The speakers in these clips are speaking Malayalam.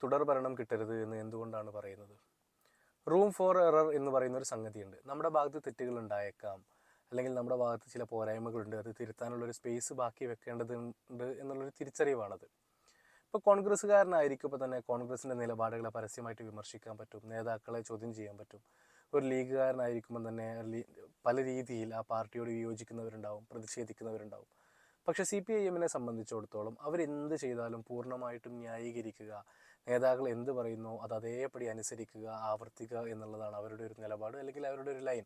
തുടർ ഭരണം കിട്ടരുത് എന്ന് എന്തുകൊണ്ടാണ് പറയുന്നത്? റൂം ഫോർ എറർ എന്ന് പറയുന്ന ഒരു സംഗതിയുണ്ട്. നമ്മുടെ ഭാഗത്ത് തെറ്റുകൾ ഉണ്ടായേക്കാം, അല്ലെങ്കിൽ നമ്മുടെ ഭാഗത്ത് ചില പോരായ്മകളുണ്ട്, അത് തിരുത്താനുള്ളൊരു സ്പേസ് ബാക്കി വെക്കേണ്ടതുണ്ട് എന്നുള്ളൊരു തിരിച്ചറിവാണത്. ഇപ്പോൾ കോൺഗ്രസ്സുകാരനായിരിക്കുമ്പോൾ തന്നെ കോൺഗ്രസിൻ്റെ നിലപാടുകളെ പരസ്യമായിട്ട് വിമർശിക്കാൻ പറ്റും, നേതാക്കളെ ചോദ്യം ചെയ്യാൻ പറ്റും. ഒരു ലീഗുകാരനായിരിക്കുമ്പോൾ തന്നെ പല രീതിയിൽ ആ പാർട്ടിയോട് വിയോജിക്കുന്നവരുണ്ടാവും, പ്രതിഷേധിക്കുന്നവരുണ്ടാവും. പക്ഷേ CPIM സംബന്ധിച്ചിടത്തോളം അവരെന്ത് ചെയ്താലും പൂർണ്ണമായിട്ടും ന്യായീകരിക്കുക, നേതാക്കൾ എന്ത് പറയുന്നു അത് അതേപടി അനുസരിക്കുക, ആവർത്തിക്കുക എന്നുള്ളതാണ് അവരുടെ ഒരു നിലപാട്, അല്ലെങ്കിൽ അവരുടെ ഒരു ലൈൻ.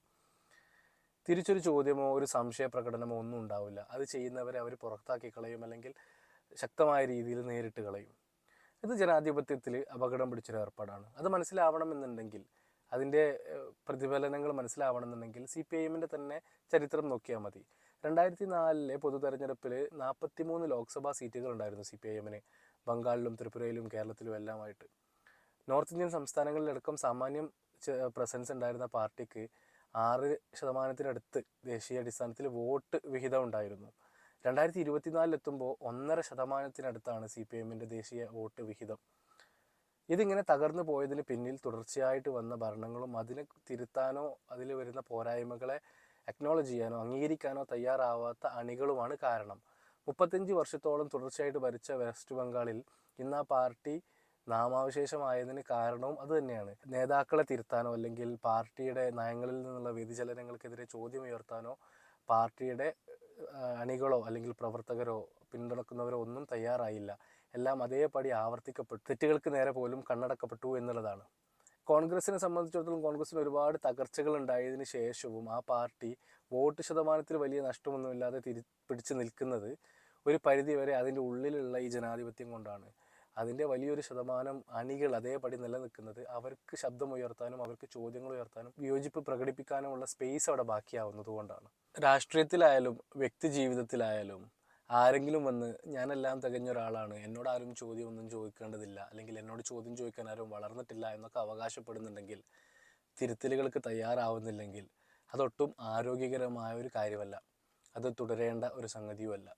തിരിച്ചൊരു ചോദ്യമോ ഒരു സംശയ പ്രകടനമോ ഒന്നും ഉണ്ടാവില്ല. അത് ചെയ്യുന്നവരെ അവർ പുറത്താക്കി കളയും, അല്ലെങ്കിൽ ശക്തമായ രീതിയിൽ നേരിട്ട് കളയും. ഇത് ജനാധിപത്യത്തിൽ അപകടം പിടിച്ചൊരു ഏർപ്പാടാണ്. അത് മനസ്സിലാവണമെന്നുണ്ടെങ്കിൽ, അതിൻ്റെ പ്രതിഫലനങ്ങൾ മനസ്സിലാവണമെന്നുണ്ടെങ്കിൽ CPIM തന്നെ ചരിത്രം നോക്കിയാൽ മതി. 2004 പൊതു തെരഞ്ഞെടുപ്പിൽ 43 ലോക്സഭാ സീറ്റുകൾ ഉണ്ടായിരുന്നു CPIM. ബംഗാളിലും ത്രിപുരയിലും കേരളത്തിലും എല്ലാമായിട്ട്. നോർത്ത് ഇന്ത്യൻ സംസ്ഥാനങ്ങളിലടക്കം സാമാന്യം പ്രസൻസ് ഉണ്ടായിരുന്ന പാർട്ടിക്ക് 6% ദേശീയ അടിസ്ഥാനത്തിൽ വോട്ട് വിഹിതം ഉണ്ടായിരുന്നു. 2024 എത്തുമ്പോൾ 1.5% CPIM ദേശീയ വോട്ട് വിഹിതം. ഇതിങ്ങനെ തകർന്നു പോയതിന് പിന്നിൽ തുടർച്ചയായിട്ട് വന്ന ഭരണങ്ങളും അതിനെ തിരുത്താനോ അതിൽ വരുന്ന പോരായ്മകളെ അക്നോളജ് ചെയ്യാനോ അംഗീകരിക്കാനോ തയ്യാറാവാത്ത അണികളുമാണ് കാരണം. 35 വർഷത്തോളം തുടർച്ചയായിട്ട് ഭരിച്ച വെസ്റ്റ് ബംഗാളിൽ ഇന്ന് ആ പാർട്ടി നാമാവശേഷമായതിന് കാരണവും അതുതന്നെയാണ്. നേതാക്കളെ തിരുത്താനോ അല്ലെങ്കിൽ പാർട്ടിയുടെ നയങ്ങളിൽ നിന്നുള്ള വ്യതിചലനങ്ങൾക്കെതിരെ ചോദ്യമുയർത്താനോ പാർട്ടിയുടെ അണികളോ അല്ലെങ്കിൽ പ്രവർത്തകരോ പിന്തുണക്കുന്നവരോ ഒന്നും തയ്യാറായില്ല. എല്ലാം അതേപടി ആവർത്തിക്കപ്പെട്ടു, തെറ്റുകൾക്ക് നേരെ പോലും കണ്ണടക്കപ്പെട്ടു എന്നുള്ളതാണ്. കോൺഗ്രസിനെ സംബന്ധിച്ചിടത്തോളം കോൺഗ്രസിന് ഒരുപാട് തകർച്ചകൾ ഉണ്ടായതിനു ശേഷവും ആ പാർട്ടി വോട്ട് ശതമാനത്തിൽ വലിയ നഷ്ടമൊന്നുമില്ലാതെ പിടിച്ചു നിൽക്കുന്നത് ഒരു പരിധിവരെ അതിൻ്റെ ഉള്ളിലുള്ള ഈ ജനാധിപത്യം കൊണ്ടാണ്. അതിൻ്റെ വലിയൊരു ശതമാനം അണികൾ അതേപടി നിലനിൽക്കുന്നത് അവർക്ക് ശബ്ദമുയർത്താനും അവർക്ക് ചോദ്യങ്ങൾ ഉയർത്താനും വിയോജിപ്പ് പ്രകടിപ്പിക്കാനുമുള്ള സ്പേസ് അവിടെ ബാക്കിയാവുന്നത് കൊണ്ടാണ്. രാഷ്ട്രീയത്തിലായാലും വ്യക്തി ജീവിതത്തിലായാലും ആരെങ്കിലും വന്ന് ഞാനെല്ലാം തികഞ്ഞ ഒരാളാണ്, എന്നോട് ആരും ചോദ്യമൊന്നും ചോദിക്കേണ്ടതില്ല, അല്ലെങ്കിൽ എന്നോട് ചോദ്യം ചോദിക്കാൻ ആരും വളർന്നിട്ടില്ല എന്നൊക്കെ അവകാശപ്പെടുന്നുണ്ടെങ്കിൽ, തിരുത്തലുകൾക്ക് തയ്യാറാവുന്നില്ലെങ്കിൽ അതൊട്ടും ആരോഗ്യകരമായ ഒരു കാര്യമല്ല, അത് തുടരേണ്ട ഒരു സംഗതിയുമല്ല.